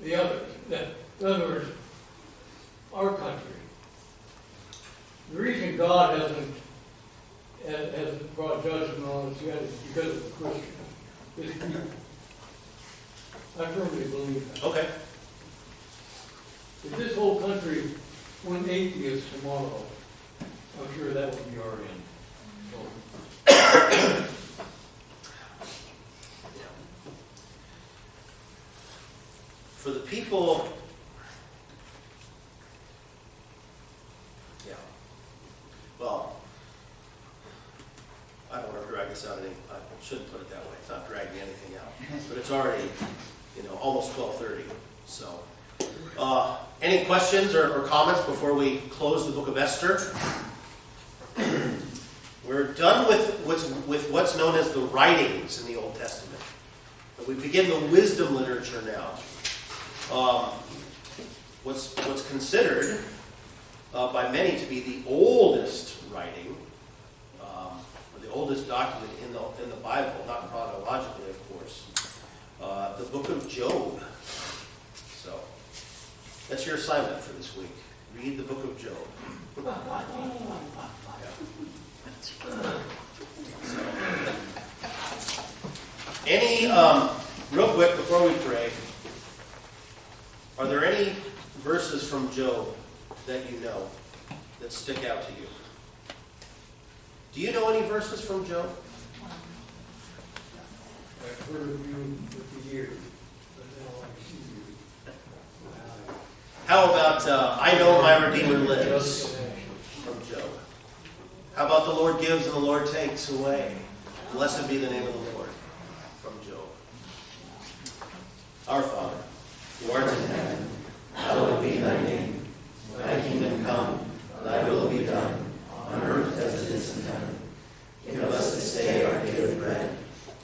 the others. In other words, our country. The reason God hasn't brought judgment on us yet is because of the Christians. His people. I firmly believe that. Okay. If this whole country went atheist tomorrow, I'm sure that would be our end. For the people, I don't want to drag this out. I shouldn't put it that way. It's not dragging anything out. But it's already, almost 12:30. So, any questions or comments before we close the book of Esther? We're done with what's known as the writings in the Old Testament. But we begin the wisdom literature now. What's considered by many to be the oldest writing, or the oldest document in the Bible, not chronologically, of course, the book of Job. So that's your assignment for this week. Read the book of Job. Any, real quick before we pray, are there any verses from Job that you know that stick out to you? Do you know any verses from Job? heard of you for years, but now I see you. How about, I know my Redeemer lives, Just an action. from Job? How about the Lord gives and the Lord takes away? Blessed be the name of the Lord, from Job. Our Father, who art in heaven, hallowed be thy name. Thy kingdom come, thy will be done, on earth as it is in heaven. Give us this day our daily bread,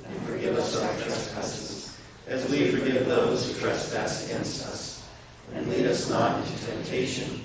and forgive us our trespasses, as we forgive those who trespass against us. And lead us not into temptation,